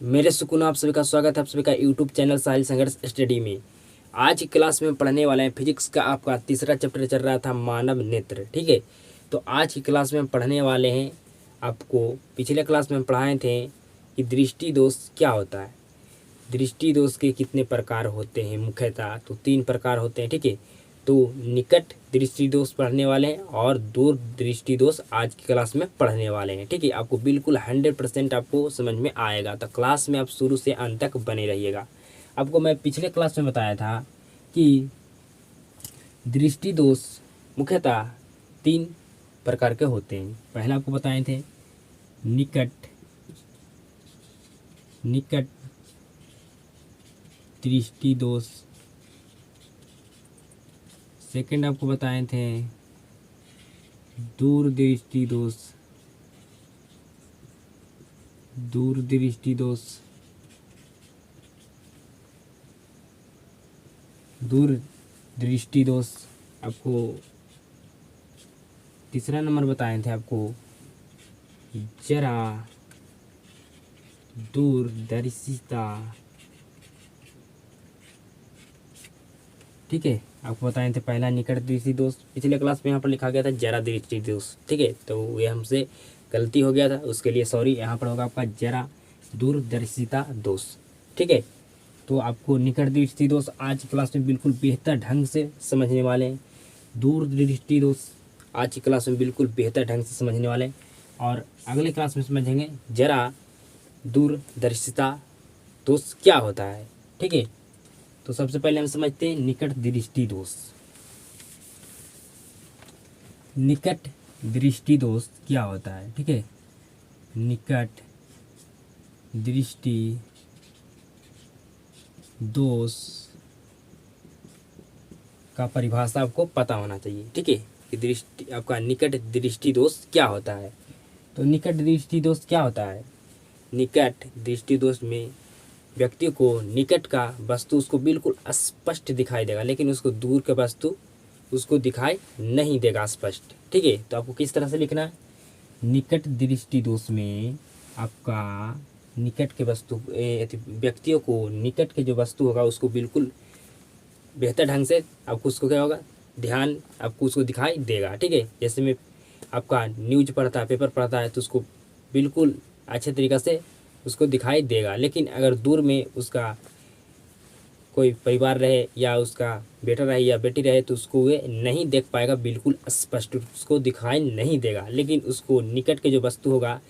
मेरे सुकून आप सभी का स्वागत है आप सभी का यूट्यूब चैनल साहिल संघर्ष स्टडी में। आज की क्लास में पढ़ने वाले हैं फिजिक्स का आपका तीसरा चैप्टर चल रहा था मानव नेत्र। ठीक है, तो आज की क्लास में पढ़ने वाले हैं आपको पिछले क्लास में पढ़ाए थे कि दृष्टि दोष क्या होता है। दृष्टि दोष के कितने प्रकार होते हैं, मुख्यतः तो 3 प्रकार होते हैं। ठीक है, तो निकट दृष्टि दोष पढ़ने वाले हैं और दूर दृष्टि दोष आज की क्लास में पढ़ने वाले हैं। ठीक है, आपको बिल्कुल 100% आपको समझ में आएगा, तो क्लास में आप शुरू से अंत तक बने रहिएगा। आपको मैं पिछले क्लास में बताया था कि दृष्टि दोष मुख्यतः 3 प्रकार के होते हैं। पहला आपको बताए थे निकट दृष्टि दोष। सेकंड आपको बताए थे दूर दृष्टि दोष। दूर दृष्टि दोष आपको तीसरा नंबर बताए थे आपको जरा दूरदर्शिता। ठीक है, आपको बताए थे पहला निकट दृष्टि दोष, पिछले क्लास में यहाँ पर लिखा गया था जरा दृष्टि दोष। ठीक है, तो ये हमसे गलती हो गया था, उसके लिए सॉरी। यहाँ पर होगा आपका जरा दूरदर्शिता दोष। ठीक है, तो आपको निकट दृष्टि दोष आज की क्लास में बिल्कुल बेहतर ढंग से समझने वाले हैं। दूर दृष्टि दोष आज की क्लास में बिल्कुल बेहतर ढंग से समझने वाले हैं और अगले क्लास में समझेंगे जरा दूरदर्शिता दोष क्या होता है। ठीक है, तो सबसे पहले हम समझते हैं निकट दृष्टि दोष। निकट दृष्टि दोष क्या होता है। ठीक है, निकट दृष्टि दोष का परिभाषा आपको पता होना चाहिए। ठीक है, कि दृष्टि आपका निकट दृष्टि दोष क्या होता है। तो निकट दृष्टि दोष क्या होता है। निकट दृष्टि दोष में व्यक्ति को निकट का वस्तु उसको बिल्कुल स्पष्ट दिखाई देगा, लेकिन उसको दूर का वस्तु उसको दिखाई नहीं देगा स्पष्ट। ठीक है, तो आपको किस तरह से लिखना है। निकट दृष्टि दोष में आपका निकट के वस्तु व्यक्तियों को निकट के जो वस्तु होगा उसको बिल्कुल बेहतर ढंग से आपको उसको क्या होगा ध्यान आपको उसको दिखाई देगा। ठीक है, जैसे में आपका न्यूज पढ़ता है, पेपर पढ़ता है, तो उसको बिल्कुल अच्छे तरीक़े से उसको दिखाई देगा। लेकिन अगर दूर में उसका कोई परिवार रहे या उसका बेटा रहे या बेटी रहे तो उसको वे नहीं देख पाएगा, बिल्कुल स्पष्ट उसको दिखाई नहीं देगा। लेकिन उसको निकट के जो वस्तु होगा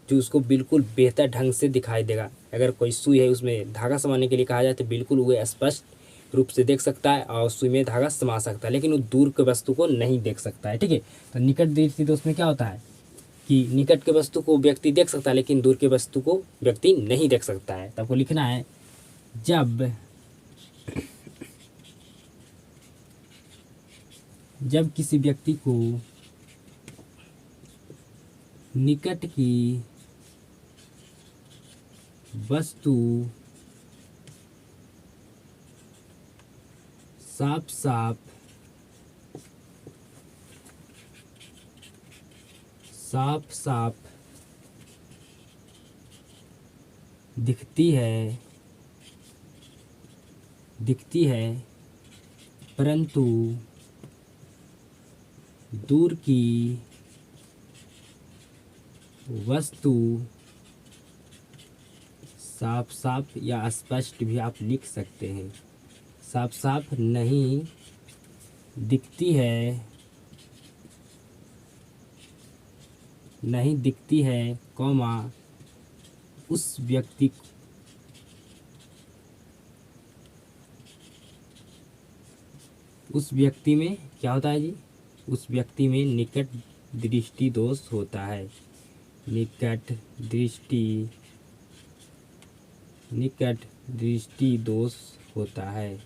जो उसको बिल्कुल बेहतर ढंग से दिखाई देगा। अगर कोई सुई है उसमें धागा समाने के लिए कहा जाए तो बिल्कुल वो स्पष्ट रूप से देख सकता है और सुई में धागा समा सकता है, लेकिन वो दूर के वस्तु को नहीं देख सकता है। ठीक है, तो निकट दृष्टि दोष में क्या होता है कि निकट के वस्तु को व्यक्ति देख सकता है लेकिन दूर के वस्तु को व्यक्ति नहीं देख सकता है। तो आपको लिखना है जब किसी व्यक्ति को निकट की वस्तु साफ साफ दिखती है परंतु दूर की वस्तु साफ या स्पष्ट भी आप लिख सकते हैं, साफ नहीं दिखती है कौमा उस व्यक्ति में क्या होता है जी, उस व्यक्ति में निकट दृष्टि दोष होता है। निकट दृष्टि दोष होता है।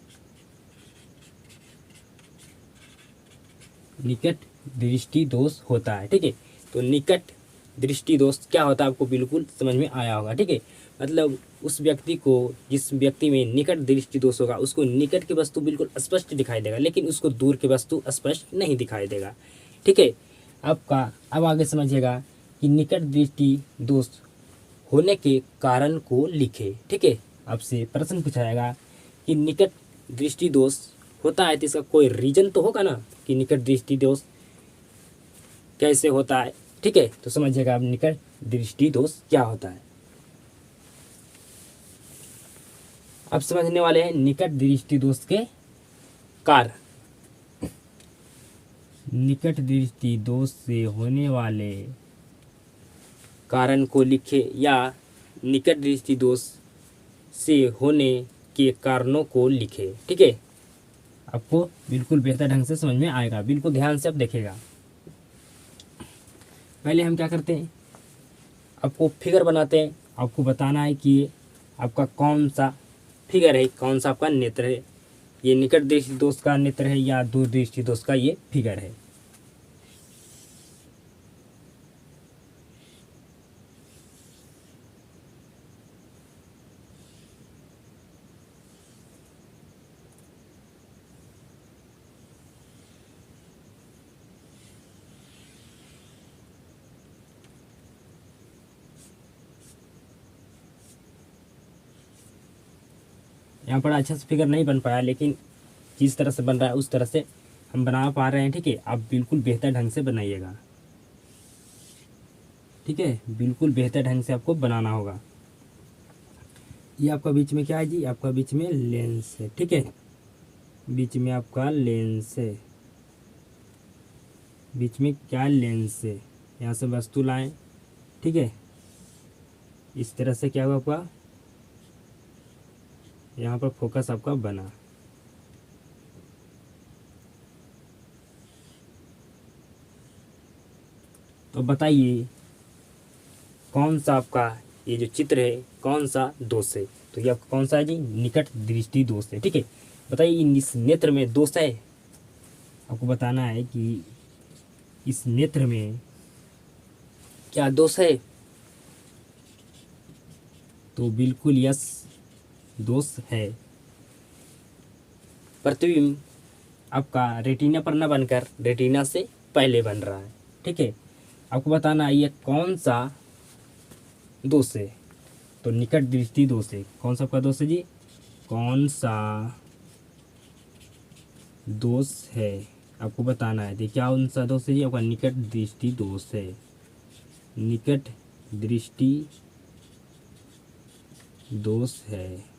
निकट दृष्टि दोष होता है। ठीक है, तो निकट दृष्टि दोष क्या होता है आपको बिल्कुल समझ में आया होगा। ठीक है, मतलब उस व्यक्ति को जिस व्यक्ति में निकट दृष्टि दोष होगा उसको निकट की वस्तु बिल्कुल स्पष्ट दिखाई देगा, लेकिन उसको दूर की वस्तु स्पष्ट नहीं दिखाई देगा। ठीक है, अब आगे समझिएगा कि निकट दृष्टि दोष होने के कारण को लिखे। ठीक है, आपसे प्रश्न पूछा जाएगा कि निकट दृष्टि दोष होता है तो इसका कोई रीजन तो होगा ना कि निकट दृष्टि दोष कैसे होता है। ठीक है, तो समझिएगा आप निकट दृष्टि दोष क्या होता है। अब समझने वाले हैं निकट दृष्टि दोष के कारण। निकट दृष्टि दोष से होने वाले कारण को लिखे या निकट दृष्टि दोष से होने के कारणों को लिखे। ठीक है, आपको बिल्कुल बेहतर ढंग से समझ में आएगा, बिल्कुल ध्यान से आप देखेगा। पहले हम क्या करते हैं, आपको फिगर बनाते हैं, आपको बताना है कि आपका कौन सा फिगर है, कौन सा आपका नेत्र है, ये निकट दृष्टि दोष का नेत्र है या दूर दृष्टि दोष का ये फिगर है। यहाँ पर अच्छा से फिगर नहीं बन पाया, लेकिन जिस तरह से बन रहा है उस तरह से हम बना पा रहे हैं। ठीक है, आप बिल्कुल बेहतर ढंग से बनाइएगा। ठीक है, बिल्कुल बेहतर ढंग से आपको बनाना होगा। ये आपका बीच में क्या है जी, आपका बीच में लेंस है। ठीक है, बीच में आपका लेंस है, बीच में क्या लेंस है, यहाँ से वस्तु लाएं। ठीक है, इस तरह से क्या हुआ आपका, यहाँ पर फोकस आपका बना। तो बताइए कौन सा आपका ये जो चित्र है कौन सा दोष है। तो ये आपका कौन सा है जी, निकट दृष्टि दोष है। ठीक है, बताइए इस नेत्र में दोष है, आपको बताना है कि इस नेत्र में क्या दोष है। तो बिल्कुल यस, दोष है। प्रतिबिंब आपका रेटिना पर न बनकर रेटिना से पहले बन रहा है। ठीक है, आपको बताना है ये कौन सा दोष है। तो निकट दृष्टि दोष है, कौन सा आपका दोष है जी, कौन सा दोष है आपको बताना है। देखिए कौन सा दोष है जी, आपका निकट दृष्टि दोष है। निकट दृष्टि दोष है,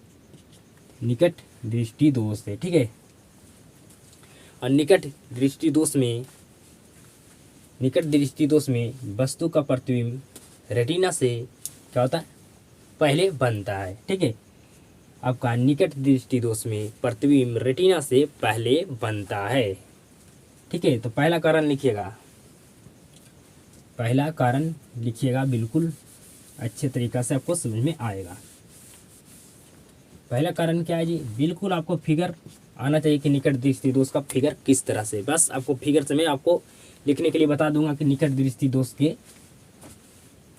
निकट दृष्टि दोष है। ठीक है, और निकट दृष्टि दोष में, निकट दृष्टि दोष में वस्तु का प्रतिबिंब रेटिना से क्या होता है, पहले बनता है। ठीक है, आपका निकट दृष्टि दोष में प्रतिबिंब रेटिना से पहले बनता है। ठीक है, तो पहला कारण लिखिएगा, पहला कारण लिखिएगा, बिल्कुल अच्छे तरीक़ा से आपको समझ में आएगा। पहला कारण क्या है जी, बिल्कुल आपको फिगर आना चाहिए कि निकट दृष्टि दोष का फिगर किस तरह से। बस आपको फिगर से मैं आपको लिखने के लिए बता दूंगा कि निकट दृष्टि दोष के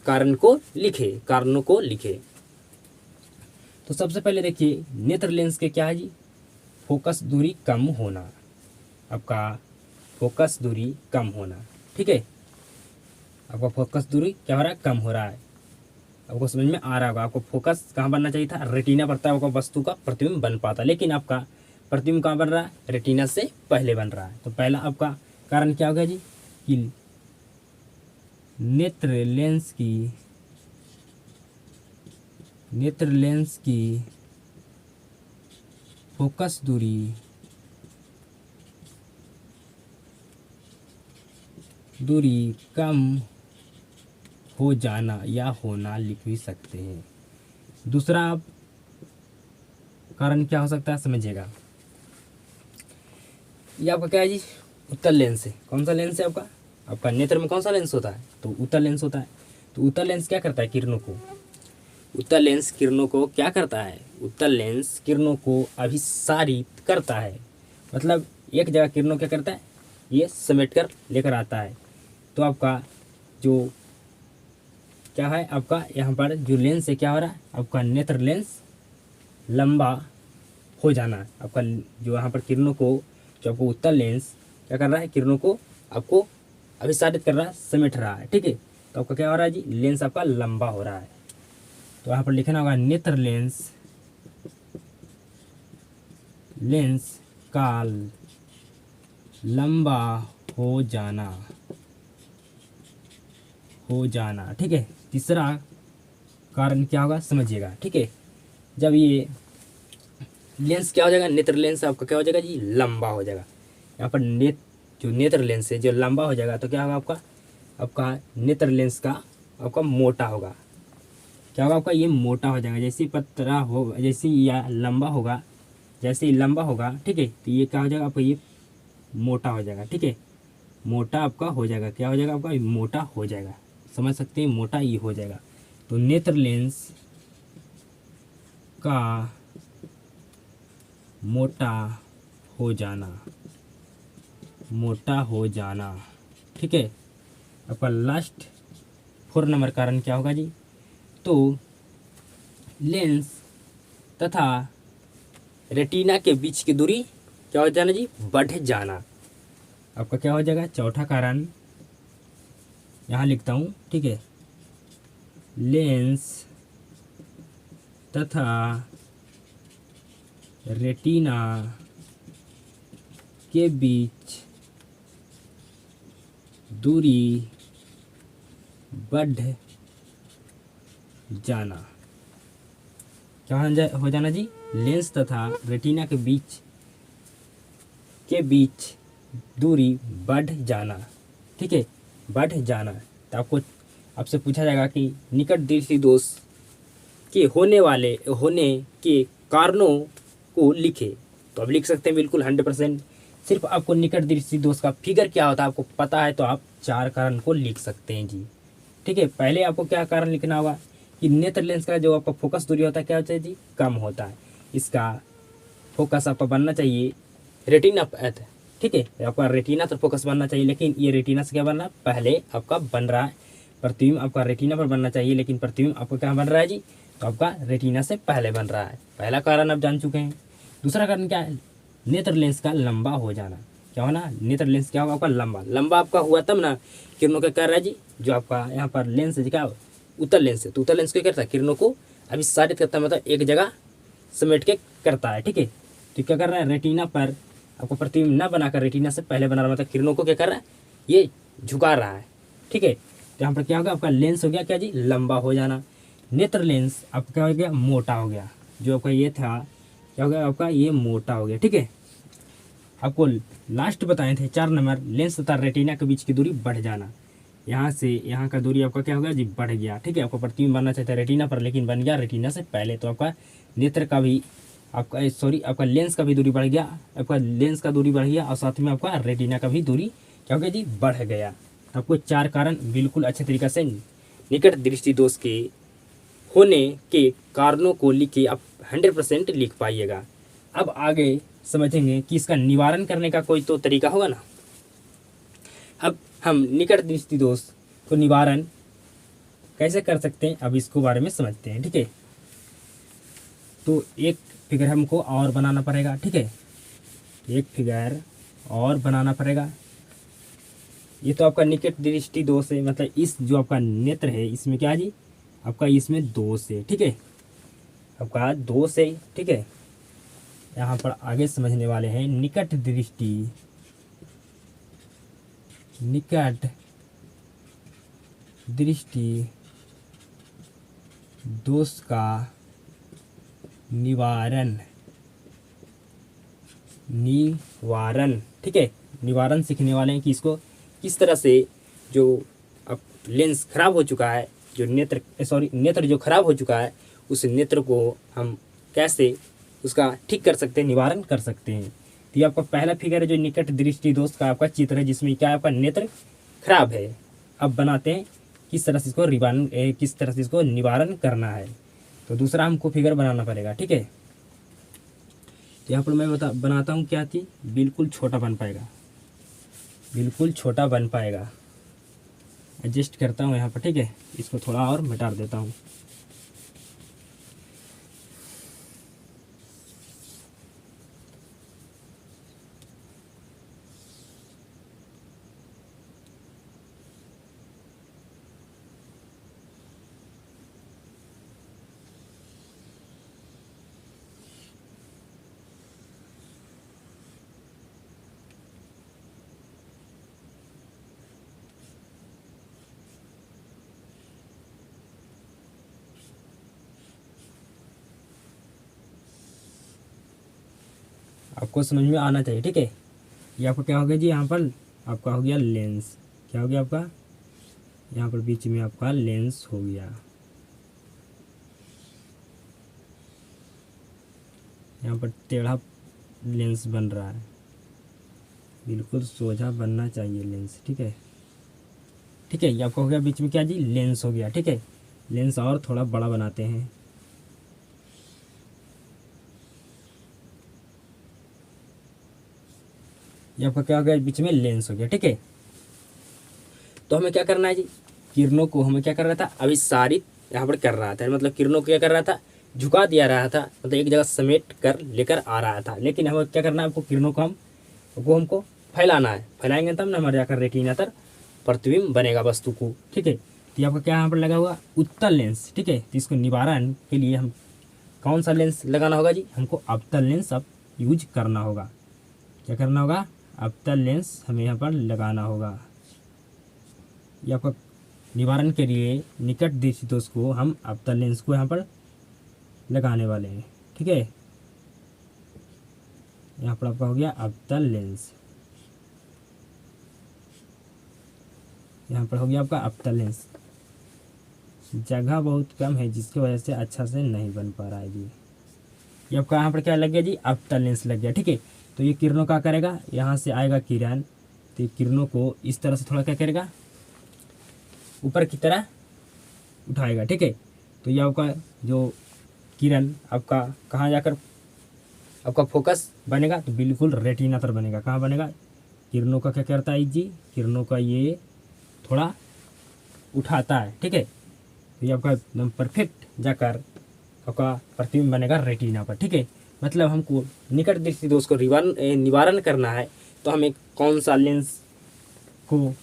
कारण को लिखे, कारणों को लिखे। तो सबसे पहले देखिए नेत्र लेंस के क्या है जी, फोकस दूरी कम होना, आपका फोकस दूरी कम होना। ठीक है, आपका फोकस दूरी क्या हो रहा है, कम हो रहा है। आपको समझ में आ रहा होगा, आपको फोकस कहाँ बनना चाहिए था, रेटिना पर, आपका वस्तु का प्रतिबिंब बन पाता, लेकिन आपका प्रतिबिंब कहाँ बन रहा है, रेटिना से पहले बन रहा है। तो पहला आपका कारण क्या हो गया जी कि नेत्र लेंस की फोकस दूरी कम हो जाना या होना लिख भी सकते हैं। दूसरा आप कारण क्या हो सकता है समझिएगा, ये आपका क्या है जी, उत्तल लेंस है। कौन सा लेंस है आपका, आपका नेत्र में कौन सा लेंस होता है, तो उत्तल लेंस होता है। तो उत्तल लेंस क्या करता है, किरणों को, उत्तल लेंस किरणों को क्या करता है, उत्तल लेंस किरणों को अभिसारित करता है। मतलब एक जगह किरणों क्या करता है, ये समेट कर लेकर आता है। तो आपका जो क्या है, आपका यहाँ पर जो लेंस है क्या हो रहा है, आपका नेत्र लेंस लंबा हो जाना है। आपका जो यहाँ पर किरणों को, जो आपको उत्तल लेंस क्या कर रहा है, किरणों को आपको अभिसारित कर रहा है, समेट रहा है। ठीक है, तो आपका क्या हो रहा है जी, लेंस आपका लंबा हो रहा है। तो यहाँ पर लिखना होगा नेत्र लेंस का लंबा हो जाना। ठीक है, तीसरा कारण क्या होगा समझिएगा। ठीक है, जब ये लेंस क्या हो जाएगा, नेत्र लेंस आपका क्या हो जाएगा जी, लंबा हो जाएगा। यहाँ पर जो नेत्र लेंस है जो लंबा हो जाएगा तो क्या होगा आपका नेत्र लेंस का आपका मोटा होगा। क्या होगा आपका, ये मोटा हो जाएगा। जैसे पतला हो, जैसे या लंबा होगा, जैसे ही लंबा होगा, ठीक है, तो ये क्या हो जाएगा आपका, ये मोटा हो जाएगा। ठीक है, मोटा आपका हो जाएगा। क्या हो जाएगा आपका, मोटा हो जाएगा। समझ सकते हैं, मोटा ये हो जाएगा। तो नेत्र लेंस का मोटा हो जाना। ठीक है, आपका लास्ट 4 नंबर कारण क्या होगा जी, तो लेंस तथा रेटिना के बीच की दूरी क्या हो जाना जी, बढ़ जाना। आपका क्या हो जाएगा, चौथा कारण यहाँ लिखता हूँ। ठीक है, लेंस तथा रेटिना के बीच दूरी बढ़ जाना। क्या हो जाना जी, लेंस तथा रेटिना के बीच दूरी बढ़ जाना। ठीक है, बढ़ जाना। तो आपसे पूछा जाएगा कि निकट दृष्टि दोष के होने के कारणों को लिखे। तो आप लिख सकते हैं बिल्कुल 100%। सिर्फ आपको निकट दृष्टि दोष का फिगर क्या होता है आपको पता है तो आप 4 कारण को लिख सकते हैं जी। ठीक है, पहले आपको क्या कारण लिखना होगा कि नेत्र लेंस का जो आपका फोकस दूरी होता है क्या होता है जी, कम होता है। इसका फोकस आपका बनना चाहिए रेटिना पर। ठीक है, आपका रेटिना तो फोकस बनना चाहिए, लेकिन ये रेटिना से क्या बन रहा है, पहले आपका बन रहा है। प्रतिबिंब आपका रेटिना पर बनना चाहिए, लेकिन प्रतिबिंब आपका क्या बन रहा है जी, तो आपका रेटिना से पहले बन रहा है। पहला कारण आप जान चुके हैं। दूसरा कारण क्या है, नेत्र लेंस का लंबा हो जाना। क्या होना, नेत्र लेंस क्या होगा आपका, लंबा आपका हुआ तब ना किरणों का कर रहा है जी, जो आपका यहाँ पर लेंस है क्या, उत्तल लेंस है, तो उत्तल लेंस क्या करता है, किरणों को अभी सारित करता है, मतलब एक जगह समेट के करता है। ठीक है, तो क्या कर रहा है, रेटिना पर आपको प्रतिबिंब न बनाकर रेटिना से पहले बना रहा है, मतलब किरणों को क्या कर रहा है, ये झुका रहा है। ठीक है, तो यहाँ पर क्या होगा आपका लेंस हो गया क्या जी, लंबा हो जाना। नेत्र लेंस आपका क्या हो गया, मोटा हो गया। जो आपका ये था क्या हो गया आपका, ये मोटा हो गया। ठीक है, आपको लास्ट बताए थे 4 नंबर, लेंस तथा रेटिना के बीच की दूरी बढ़ जाना। यहाँ से यहाँ का दूरी आपका क्या होगा जी, बढ़ गया। ठीक है, आपको प्रतिबिंब बनना चाहता है रेटिना पर, लेकिन बन गया रेटिना से पहले, तो आपका नेत्र का भी आपका लेंस का भी दूरी बढ़ गया, आपका लेंस का दूरी बढ़ गया, और साथ में आपका रेटिना का भी दूरी क्या हो गया जी, बढ़ गया। तो आपको 4 कारण बिल्कुल अच्छे तरीके से निकट दृष्टि दोष के होने के कारणों को लिख के आप 100% लिख पाइएगा। अब आगे समझेंगे कि इसका निवारण करने का कोई तो तरीका होगा ना। अब हम निकट दृष्टि दोष को निवारण कैसे कर सकते हैं, अब इसको बारे में समझते हैं। ठीक है, तो एक फिगर हमको और बनाना पड़ेगा। ठीक है, एक फिगर और बनाना पड़ेगा। ये तो आपका निकट दृष्टि दोष है, मतलब इस जो आपका नेत्र है इसमें क्या जी, आपका इसमें दोष है। ठीक है, आपका दोष है। ठीक है, यहाँ पर आगे समझने वाले हैं निकट दृष्टि दोष का निवारण। ठीक है, निवारण सीखने वाले हैं कि इसको किस तरह से, जो अब लेंस खराब हो चुका है, जो नेत्र जो खराब हो चुका है, उस नेत्र को हम कैसे उसका ठीक कर सकते हैं, निवारण कर सकते हैं। तो ये आपका पहला फिगर है जो निकट दृष्टि दोष का आपका चित्र है, जिसमें क्या आपका नेत्र खराब है। अब बनाते हैं किस तरह से इसको निवारण करना है। तो दूसरा हमको फिगर बनाना पड़ेगा। ठीक है, तो यहाँ पर मैं बनाता हूँ क्या थी, बिल्कुल छोटा बन पाएगा, एडजस्ट करता हूँ यहाँ पर। ठीक है, इसको थोड़ा और मिटा देता हूँ। आपको समझ में आना चाहिए, ठीक है। ये आपका क्या हो गया जी, यहाँ पर आपका हो गया लेंस। क्या हो गया आपका, यहाँ पर बीच में आपका लेंस हो गया। यहाँ पर टेढ़ा लेंस बन रहा है, बिल्कुल सोझा बनना चाहिए लेंस, ठीक है। ठीक है, ये आपका हो गया बीच में क्या जी, लेंस हो गया, ठीक है। लेंस और थोड़ा बड़ा बनाते हैं। ये आपका क्या हो गया, बीच में लेंस हो गया, ठीक है। तो हमें क्या करना है जी, किरणों को हमें क्या कर रहा था, अभिसारित यहाँ पर कर रहा था, मतलब किरणों को क्या कर रहा था, झुका दिया रहा था, मतलब एक जगह समेट कर लेकर आ रहा था। लेकिन हमें क्या करना है, आपको किरणों को हमको फैलाना है। फैलाएंगे तब ना हमारे जाकर रेटिना तर प्रतिबिंब बनेगा वस्तु को, ठीक है। तो आपका क्या यहाँ पर लगा हुआ, उत्तल लेंस, ठीक है। तो इसको निवारण के लिए हम कौन सा लेंस लगाना होगा जी, हमको अवतल लेंस अब यूज करना होगा। क्या करना होगा, अवतल लेंस हमें यहाँ पर लगाना होगा। ये आपका निवारण के लिए निकट दृष्टि दोष को हम अवतल लेंस को यहाँ पर लगाने वाले हैं, ठीक है। यहाँ पर आपका हो गया अवतल लेंस, यहाँ पर हो गया आपका अवतल लेंस। जगह बहुत कम है जिसकी वजह से अच्छा से नहीं बन पा रहा है जी। ये आपका यहाँ पर क्या लग गया जी, अवतल लेंस लग गया, ठीक है। तो ये किरणों का करेगा, यहाँ से आएगा किरण, तो ये किरणों को इस तरह से थोड़ा क्या करेगा, ऊपर की तरह उठाएगा, ठीक है। तो ये आपका जो किरण आपका कहाँ जाकर आपका फोकस बनेगा, तो बिल्कुल रेटिना पर बनेगा। कहाँ बनेगा, किरणों का क्या करता है जी, किरणों का ये थोड़ा उठाता है, ठीक है। तो ये आपका एकदम परफेक्ट जाकर आपका प्रतिबिंब बनेगा रेटिना पर, ठीक है। मतलब हमको निकट दृष्टि दोष को निवारण करना है, तो हमें कौन सा लेंस को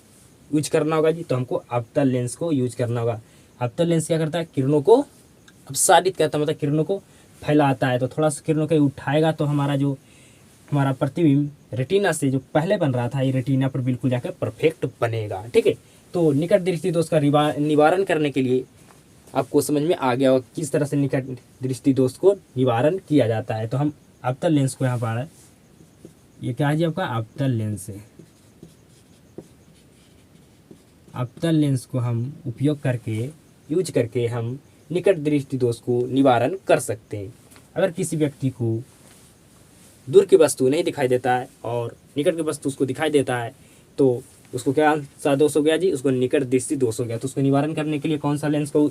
यूज करना होगा जी, तो हमको अवतल लेंस को यूज करना होगा। अवतल लेंस क्या करता है, किरणों को अपसारित करता है, मतलब किरणों को फैलाता है। तो थोड़ा सा किरणों को उठाएगा तो हमारा प्रतिबिंब रेटिना से जो पहले बन रहा था, ये रेटिना पर बिल्कुल जाकर परफेक्ट बनेगा, ठीक है। तो निकट दृष्टि दोष का निवारण करने के लिए आपको समझ में आ गया होगा किस तरह से निकट दृष्टि दोष को निवारण किया जाता है। तो हम अवतल लेंस को यहाँ पर, ये क्या है जी आपका अवतल लेंस है। अवतल लेंस को हम उपयोग करके यूज करके हम निकट दृष्टि दोष को निवारण कर सकते हैं। अगर किसी व्यक्ति को दूर की वस्तु नहीं दिखाई देता है और निकट की वस्तु उसको दिखाई देता है, तो उसको क्या सा दोष हो गया जी, उसको निकट दृष्टि दोष हो गया। तो उसको निवारण करने के लिए कौन सा लेंस को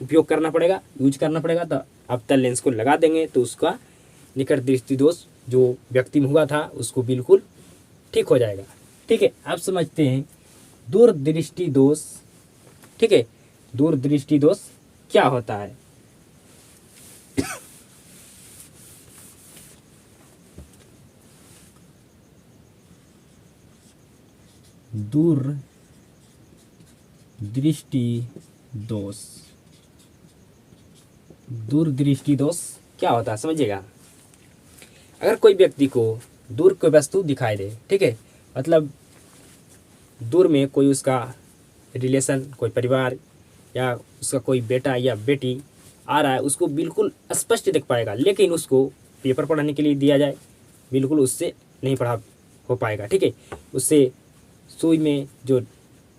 उपयोग करना पड़ेगा, यूज करना पड़ेगा, तो अवतल लेंस को लगा देंगे तो उसका निकट दृष्टि दोष जो व्यक्ति में हुआ था उसको बिल्कुल ठीक हो जाएगा, ठीक है। आप समझते हैं दूर दृष्टि दोष, ठीक है। दूर दृष्टि दोष क्या होता है, दूर दृष्टि दोष, दूर दृष्टि दोष क्या होता है समझिएगा। अगर कोई व्यक्ति को दूर कोई वस्तु दिखाई दे, ठीक है, मतलब दूर में कोई उसका रिलेशन, कोई परिवार या उसका कोई बेटा या बेटी आ रहा है, उसको बिल्कुल स्पष्ट दिख पाएगा, लेकिन उसको पेपर पढ़ने के लिए दिया जाए, बिल्कुल उससे नहीं पढ़ा हो पाएगा, ठीक है। उससे सुई में जो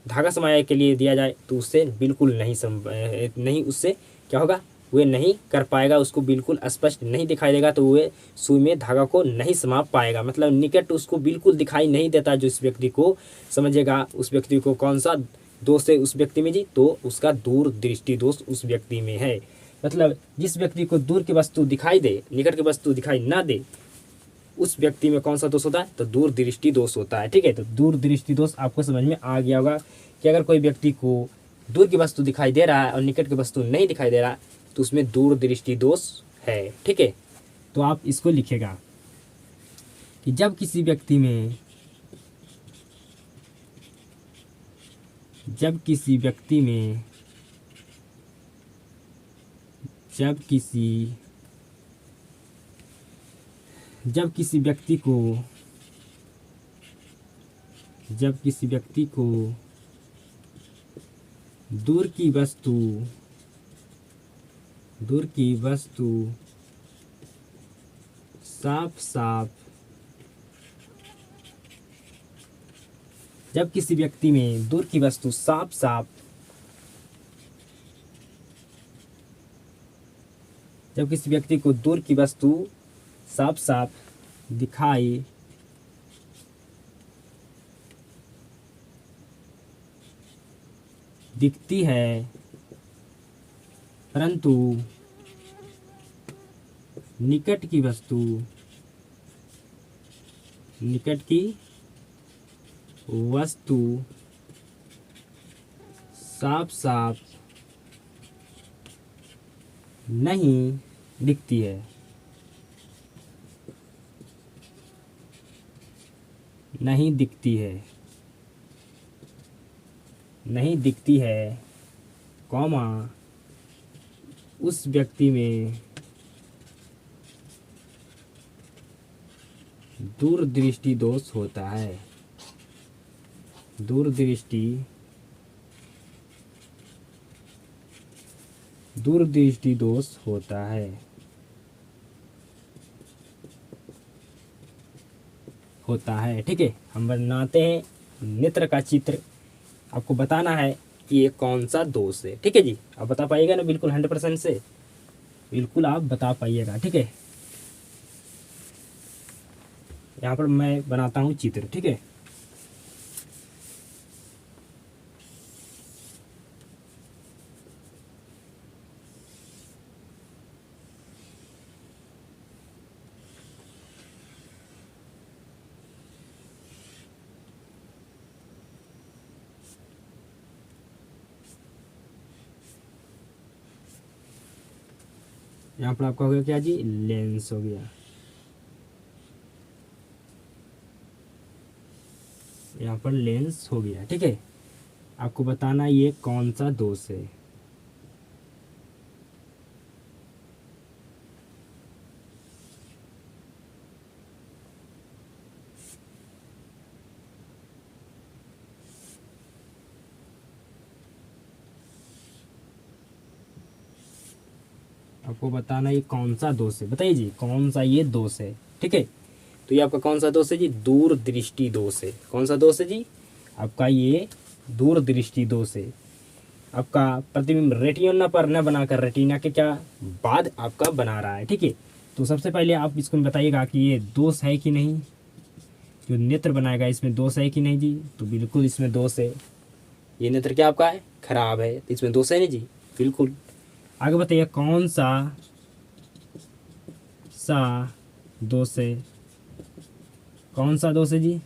धागा समाया के लिए दिया जाए तो उससे बिल्कुल नहीं उससे क्या होगा, वे नहीं कर पाएगा, उसको बिल्कुल स्पष्ट नहीं दिखाई देगा, तो वे सुई में धागा को नहीं समा पाएगा। मतलब निकट उसको बिल्कुल दिखाई नहीं देता जो इस व्यक्ति को, समझेगा उस व्यक्ति को कौन सा दोष है उस व्यक्ति में जी, तो उसका दूर दृष्टि दोष उस व्यक्ति में है। मतलब जिस व्यक्ति को दूर की वस्तु दिखाई दे, निकट की वस्तु दिखाई ना दे, उस व्यक्ति में कौन सा दोष होता है, तो दूर दृष्टि दोष होता है, ठीक है। तो दूर दृष्टि दोष आपको समझ में आ गया होगा कि अगर कोई व्यक्ति को दूर की वस्तु दिखाई दे रहा है और निकट की वस्तु नहीं दिखाई दे रहा, तो उसमें दूर दृष्टि दोष है, ठीक है। तो आप इसको लिखेगा कि जब किसी व्यक्ति में जब किसी व्यक्ति को दूर की वस्तु साफ साफ जब किसी व्यक्ति में दूर की वस्तु साफ साफ जब किसी व्यक्ति को दूर की वस्तु साफ साफ दिखाई दिखती है, परंतु निकट की वस्तु साफ साफ नहीं दिखती है, नहीं दिखती है, कॉमा उस व्यक्ति में दूरदृष्टि दोष होता है। दूरदृष्टि दोष होता है। ठीक है, हम बनाते हैं नेत्र का चित्र। आपको बताना है कि ये कौन सा दोष है। ठीक है जी, आप बता पाइएगा ना? बिल्कुल 100% से बिल्कुल आप बता पाइएगा। ठीक है, यहाँ पर मैं बनाता हूँ चित्र। ठीक है, यहाँ पर आपका हो गया क्या जी? लेंस हो गया। यहाँ पर लेंस हो गया। ठीक है, आपको बताना ये कौन सा दोष है। आपको बताना ये कौन सा दोष है। बताइए जी, कौन सा ये दोष है। ठीक है, तो ये आपका कौन सा दोष है जी? दूरदृष्टि दोष है। कौन सा दोष है जी? आपका ये दूरदृष्टि दोष है। आपका प्रतिबिंब रेटिना पर न बनाकर रेटिना के क्या बाद आपका बना रहा है। ठीक है, तो सबसे पहले आप इसको बताइएगा कि ये दोष है कि नहीं। जो नेत्र बनाएगा इसमें दोष है कि नहीं जी? तो बिल्कुल इसमें दोष है। ये नेत्र क्या आपका है? खराब है, तो इसमें दोष है नहीं जी? बिल्कुल। आगे बताइए कौन सा दोष है। कौन सा दोष है जी?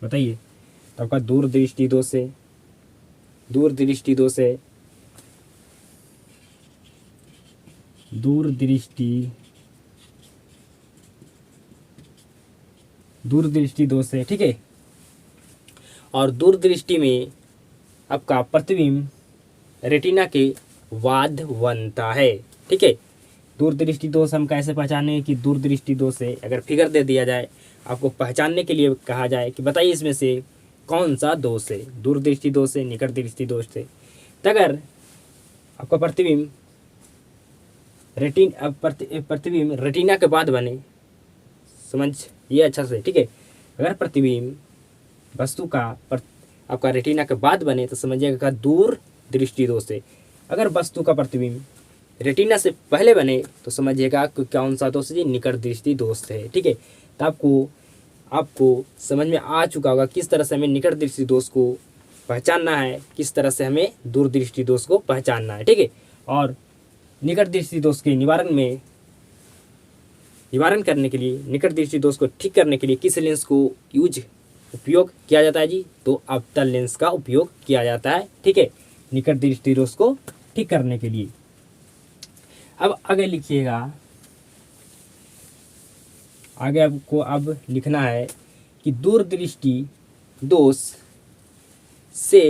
बताइए। तो आपका दूरदृष्टि दोष है। दूरदृष्टि दोष है। दूरदृष्टि दोष है। ठीक है, और दूरदृष्टि में आपका प्रतिबिंब रेटिना के बाद बनता है। ठीक है, दूरदृष्टि दोष हम कैसे पहचाने कि दूरदृष्टि दोष है? अगर फिगर दे दिया जाए, आपको पहचानने के लिए कहा जाए कि बताइए इसमें से कौन सा दोष है, दूरदृष्टि दोष है, निकट दृष्टि दोष है। तो अगर आपका प्रतिबिंब रेटिना के बाद बने, समझ ये अच्छा से। ठीक है, अगर प्रतिबिंब वस्तु का आपका रेटिना के बाद बने तो समझिएगा दूर दृष्टि दोष है। अगर वस्तु का प्रतिबिंब रेटिना से पहले बने तो समझिएगा कौन सा दोष है? निकट दृष्टि दोष है। ठीक है, तो आपको समझ में आ चुका होगा किस तरह से हमें निकट दृष्टि दोष को पहचानना है, किस तरह से हमें दूरदृष्टि दोष को पहचानना है। ठीक है, और निकट दृष्टि दोष के निवारण करने के लिए, निकट दृष्टि दोष को ठीक करने के लिए किस लेंस को उपयोग किया जाता है जी? तो अवतल लेंस का उपयोग किया जाता है। ठीक है, निकट दृष्टि दोष को ठीक करने के लिए। अब आगे लिखिएगा, आगे आपको अब लिखना है कि दूरदृष्टि दोष से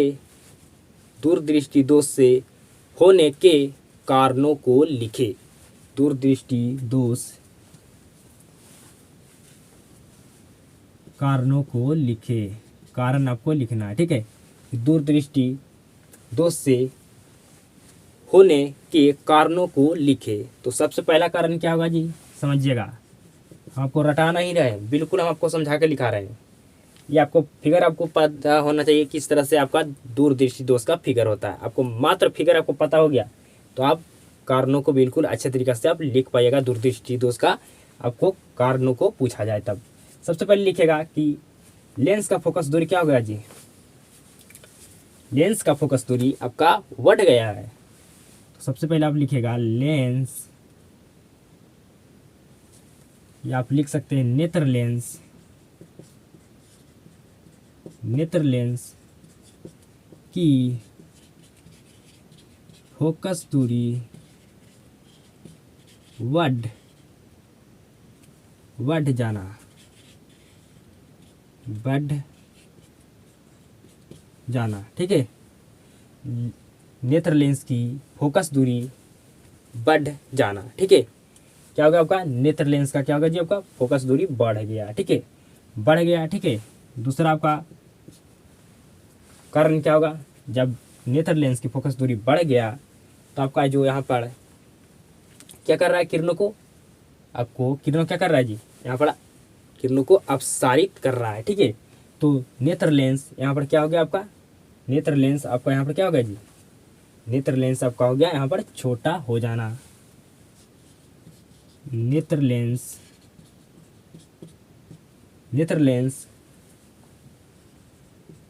होने के कारणों को लिखे। दूरदृष्टि दोष कारणों को लिखे। कारण आपको लिखना है। ठीक है, दूरदृष्टि दोष से होने के कारणों को लिखे। तो सबसे पहला कारण क्या होगा जी? समझिएगा, हम आपको रटाना ही रहे, बिल्कुल हम आपको समझा के लिखा रहे हैं। ये आपको फिगर आपको पता होना चाहिए किस तरह से आपका दूरदृष्टि दोष का फिगर होता है। आपको मात्र फिगर आपको पता हो गया तो आप कारणों को बिल्कुल अच्छे तरीके से आप लिख पाइएगा। दूरदृष्टि दोष का आपको कारणों को पूछा जाए तब सबसे पहले लिखेगा कि लेंस का फोकस दूरी क्या हो गया जी, लेंस का फोकस दूरी आपका बढ़ गया है। तो सबसे पहले आप लिखेगा लेंस, या आप लिख सकते हैं नेत्र लेंस, नेत्र लेंस की फोकस दूरी बढ़ जाना, बढ़ जाना, ठीक है। नेत्र लेंस की फोकस दूरी बढ़ जाना, ठीक है। क्या होगा आपका नेत्र लेंस का क्या होगा जी, आपका फोकस दूरी बढ़ गया, ठीक है, बढ़ गया, ठीक है। दूसरा आपका कारण क्या होगा, जब नेत्र लेंस की फोकस दूरी बढ़ गया तो आपका जो यहाँ पर क्या कर रहा है, किरणों को, आपको किरणों क्या कर रहा है जी, यहाँ पर किरणों को अपसारित कर रहा है, ठीक है। तो नेत्र लेंस यहाँ पर क्या हो गया आपका, नेत्र लेंस आपका यहाँ पर क्या हो गया जी, नेत्र लेंस आपका हो गया यहाँ पर छोटा हो जाना, नेत्र लेंस, नेत्र लेंस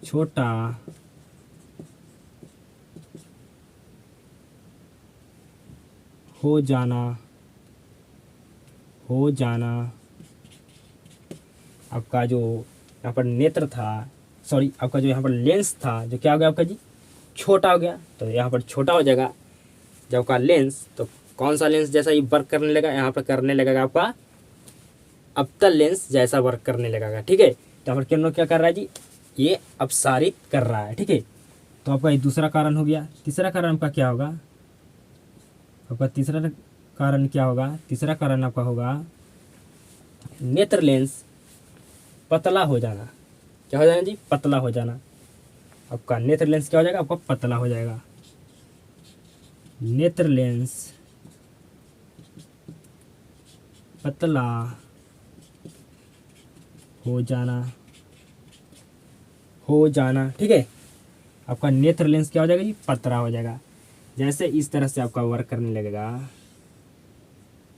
छोटा हो जाना, हो जाना। आपका जो यहाँ पर नेत्र था, सॉरी आपका जो यहाँ पर लेंस था जो क्या हो गया आपका जी, छोटा हो गया। तो यहाँ पर छोटा हो जाएगा जब आपका लेंस, तो कौन सा लेंस जैसा ये वर्क करने लगा, यहाँ पर करने लगेगा आपका अवतल लेंस जैसा वर्क करने लगेगा, ठीक है। तो यहाँ पर किरणों क्या कर रहा है जी, ये अपसारित कर रहा है, ठीक है। तो आपका ये दूसरा कारण हो गया। तीसरा कारण आपका क्या होगा, आपका तीसरा कारण क्या होगा, तीसरा कारण आपका होगा नेत्र लेंस पतला हो जाना। क्या हो जाना जी, पतला हो जाना। आपका नेत्र लेंस क्या हो जाएगा, आपका पतला हो जाएगा, नेत्र लेंस पतला हो जाना, हो जाना, ठीक है। आपका नेत्र लेंस क्या हो जाएगा जी, पतला हो जाएगा। जैसे इस तरह से आपका वर्क करने लगेगा,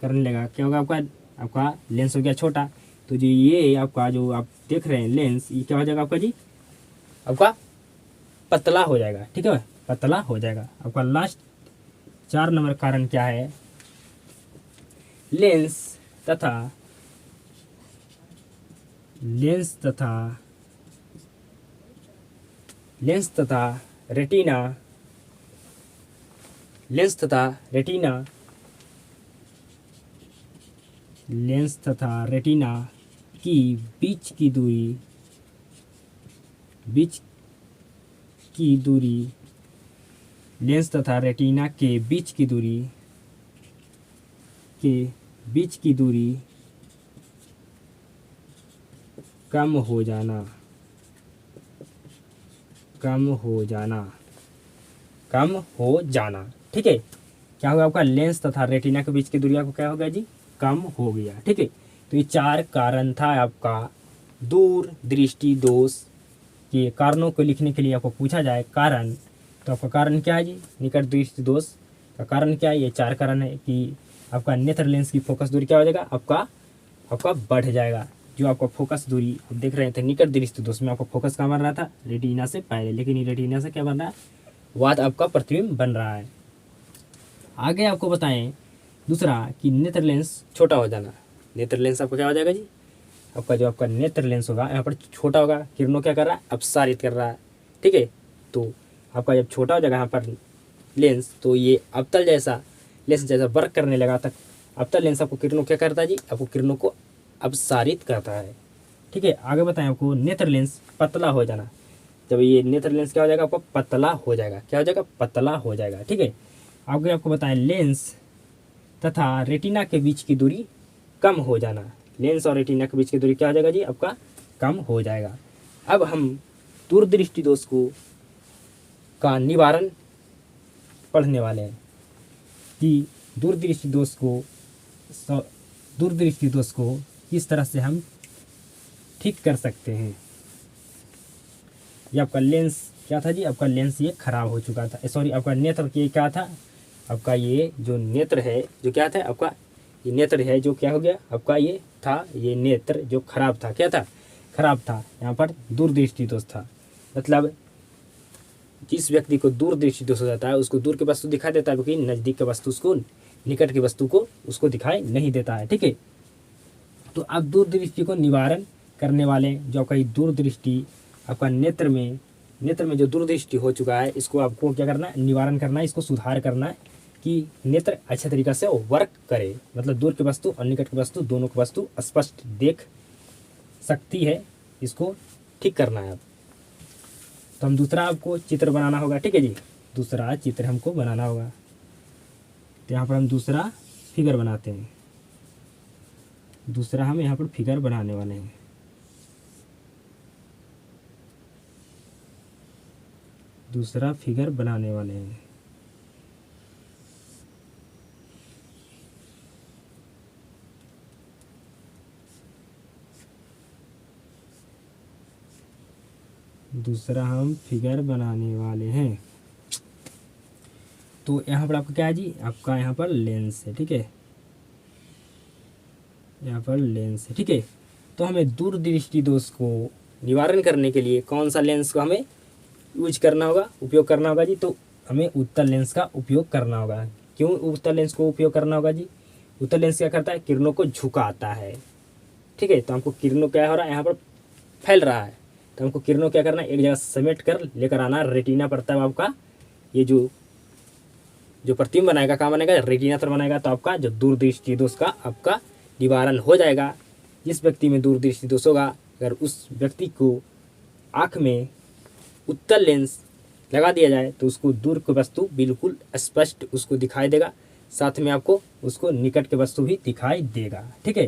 करने लगेगा, क्या होगा आपका, आपका लेंस हो गया छोटा। तो जी ये आपका जो आप देख रहे हैं लेंस, ये क्या हो जाएगा आपका जी, आपका पतला हो जाएगा, ठीक है, पतला हो जाएगा। आपका लास्ट 4 नंबर कारण क्या है, लेंस तथा, लेंस तथा, लेंस तथा रेटिना, लेंस तथा रेटिना, लेंस तथा रेटिना की बीच की दूरी, बीच की दूरी, लेंस तथा रेटिना के बीच की दूरी, के बीच की दूरी कम हो जाना, कम हो जाना, कम हो जाना, ठीक है। क्या होगा आपका लेंस तथा रेटिना के बीच की दूरी आपको क्या होगा जी, कम हो गया, ठीक है। तो ये 4 कारण था आपका दूर दृष्टि दोष के कारणों को लिखने के लिए आपको पूछा जाए कारण, तो आपका कारण क्या है जी, निकट दृष्टि दोष का कारण क्या है, ये 4 कारण है कि आपका नेत्र लेंस की फोकस दूरी क्या हो जाएगा, आपका आपका बढ़ जाएगा। जो आपका फोकस दूरी आप देख रहे थे निकट दृष्टि दोष में आपका फोकस कहाँ बन रहा था, रेटिना से पहले, लेकिन ये रेटिना से क्या बन रहा है, वात आपका प्रतिबिंब बन रहा है। आगे आपको बताएं दूसरा कि नेत्र लेंस छोटा हो जाना। नेत्र लेंस आपका क्या हो जाएगा जी, आपका जो आपका नेत्र लेंस होगा यहाँ पर छोटा होगा, किरणों क्या कर रहा है, अपसारित कर रहा है, ठीक है। तो आपका जब छोटा हो जाएगा यहाँ पर लेंस, तो ये अवतल जैसा लेंस जैसा वर्क करने लगा तक अवतल लेंस आपको किरणों क्या करता है जी, आपको किरणों को अपसारित करता है, ठीक है। आगे बताएं आपको नेत्र लेंस पतला हो जाना। जब ये नेत्र लेंस क्या हो जाएगा, आपको पतला हो जाएगा, क्या हो जाएगा, पतला हो जाएगा, ठीक है। आगे आपको बताएं लेंस तथा रेटिना के बीच की दूरी कम हो जाना। लेंस और रेटिना के बीच की दूरी क्या हो जाएगा जी, आपका कम हो जाएगा। अब हम दूरदृष्टि दोष को का निवारण पढ़ने वाले हैं कि दूरदृष्टि दोष को, दूरदृष्टि दोष को किस तरह से हम ठीक कर सकते हैं। ये आपका लेंस क्या था जी, आपका लेंस ये खराब हो चुका था, सॉरी आपका नेत्र ये क्या था, आपका ये जो नेत्र है जो क्या था आपका, ये नेत्र है जो क्या हो गया आपका, ये था ये नेत्र जो खराब था, क्या था खराब था, यहाँ पर दूरदृष्टि दोष था। मतलब जिस व्यक्ति को दूरदृष्टि दोष हो जाता है उसको दूर की वस्तु दिखाई देता है, लेकिन नज़दीक के वस्तु उसको, निकट की वस्तु को उसको दिखाई नहीं देता है, ठीक है। तो अब दूरदृष्टि को निवारण करने वाले जो आपका दूरदृष्टि आपका नेत्र में जो दूरदृष्टि हो चुका है, इसको आपको क्या करना है, निवारण करना है, इसको सुधार करना है कि नेत्र अच्छे तरीक़े से वर्क करे, मतलब दूर की वस्तु और निकट की वस्तु दोनों की वस्तु स्पष्ट देख सकती है, इसको ठीक करना है। अब तो हम दूसरा आपको चित्र बनाना होगा, ठीक है जी, दूसरा चित्र हमको बनाना होगा। तो यहाँ पर हम दूसरा फिगर बनाते हैं, दूसरा हम यहाँ पर फिगर बनाने वाले हैं। दूसरा फिगर बनाने वाले हैं। दूसरा हम फिगर बनाने वाले हैं। तो यहाँ पर आपका क्या है जी, आपका यहाँ पर लेंस है, ठीक है, यहाँ पर लेंस है, ठीक है। तो हमें दूरदृष्टि दोष को निवारण करने के लिए कौन सा लेंस को हमें यूज करना होगा, उपयोग करना होगा जी, तो हमें उत्तल लेंस का उपयोग करना होगा। क्यों उत्तल लेंस को उपयोग करना होगा जी, उत्तल लेंस क्या करता है, किरणों को झुकाता है, ठीक है। तो हमको किरणों क्या हो रहा है, यहाँ पर फैल रहा है, तो हमको किरणों क्या करना है, एक जगह समेट कर लेकर आना। रेटिना पड़ता है आपका, ये जो प्रतिबिंब बनाएगा कहाँ बनेगा, रेटिना पर बनाएगा, तो आपका जो दूरदृष्टि दोष का आपका निवारण हो जाएगा। जिस व्यक्ति में दूरदृष्टि दोष होगा, अगर उस व्यक्ति को आँख में उत्तल लेंस लगा दिया जाए तो उसको दूर की वस्तु बिल्कुल स्पष्ट उसको दिखाई देगा, साथ में आपको उसको निकट के वस्तु भी दिखाई देगा, ठीक है।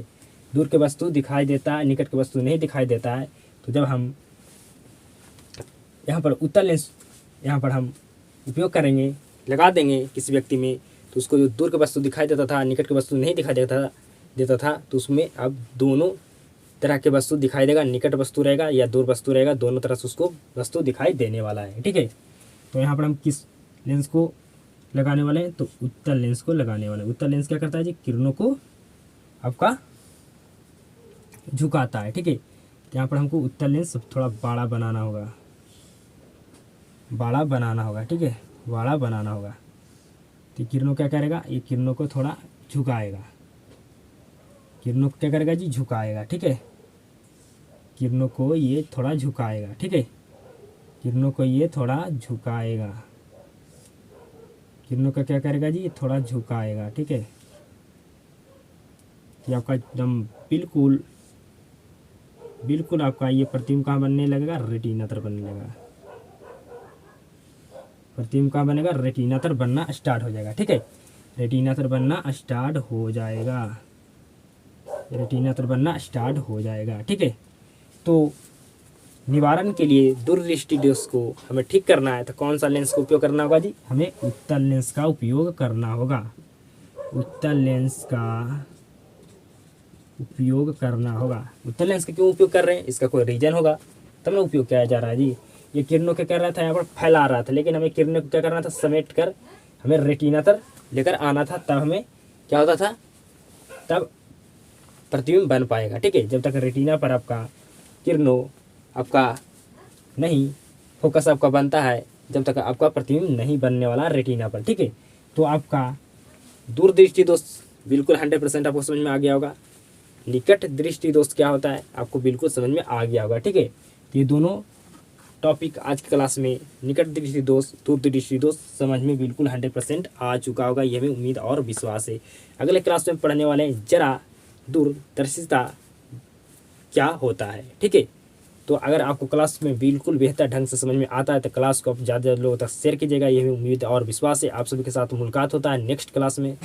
दूर के वस्तु दिखाई देता है, निकट के वस्तु नहीं दिखाई देता है। तो जब हम यहाँ पर उत्तल लेंस यहाँ पर हम उपयोग करेंगे, लगा देंगे किसी व्यक्ति में, तो उसको जो दूर के वस्तु दिखाई देता था, निकट के वस्तु नहीं दिखाई देता था, तो उसमें अब दोनों तरह के वस्तु दिखाई देगा, निकट वस्तु रहेगा या दूर वस्तु रहेगा, दोनों तरह से उसको वस्तु दिखाई देने वाला है, ठीक है। तो यहाँ पर हम किस लेंस को लगाने वाले हैं, तो उत्तल लेंस को लगाने वाले हैं। उत्तल लेंस क्या करता है जी, किरणों को आपका झुकाता है, ठीक है। तो यहाँ पर हमको उत्तल लेंस थोड़ा बड़ा बनाना होगा, बड़ा बनाना होगा, ठीक है, बड़ा बनाना होगा। तो किरणों क्या करेगा, ये किरणों को थोड़ा झुकाएगा, किरणों को क्या करेगा जी, झुकाएगा, ठीक है। किरणों को ये थोड़ा झुकाएगा, ठीक है, किरणों को ये थोड़ा झुकाएगा, किरणों का क्या करेगा जी, थोड़ा झुकाएगा, ठीक है। ये आपका एकदम बिल्कुल आपका ये प्रतिबिंब कहाँ बनने लगेगा, रेटिना तर बनने लगेगा, प्रतिबिंब कहाँ बनेगा, रेटिना तर बनना स्टार्ट हो जाएगा, ठीक है। रेटिना तर बनना स्टार्ट हो जाएगा, रेटिना तर बनना स्टार्ट हो जाएगा, ठीक है। तो निवारण के लिए दूरदृष्टि दोष को हमें ठीक करना है, तो कौन सा लेंस का उपयोग करना होगा जी, हमें उत्तल लेंस का उपयोग करना होगा। उत्तल लेंस का उपयोग करना होगा। उत्तल लेंस का क्यों उपयोग कर रहे हैं, इसका कोई रीजन होगा तब ना उपयोग किया जा रहा है जी। ये किरणों क्या कर रहा था, यहाँ पर फैला रहा था, लेकिन हमें किरणों को क्या करना था, समेट कर हमें रेटिना तर लेकर आना था, तब हमें क्या होता था, तब प्रतिबिंब बन पाएगा, ठीक है। जब तक रेटिना पर आपका किरणों आपका नहीं फोकस आपका बनता है, जब तक आपका प्रतिबिंब नहीं बनने वाला रेटिना पर, ठीक है। तो आपका दूरदृष्टि दोष बिल्कुल 100% आपको समझ में आ गया होगा। निकट दृष्टि दोष क्या होता है आपको बिल्कुल समझ में आ गया होगा, ठीक है। तो ये दोनों टॉपिक आज की क्लास में निकट दृष्टि दोष, दूरदृष्टि दोष समझ में बिल्कुल 100% आ चुका होगा, यह हमें उम्मीद और विश्वास है। अगले क्लास में पढ़ने वाले हैं जरा दूरदर्शिता क्या होता है, ठीक है। तो अगर आपको क्लास में बिल्कुल बेहतर ढंग से समझ में आता है तो क्लास को आप ज़्यादा लोगों तक शेयर कीजिएगा, यह हमें उम्मीद और विश्वास है। आप सभी के साथ मुलाकात होता है नेक्स्ट क्लास में।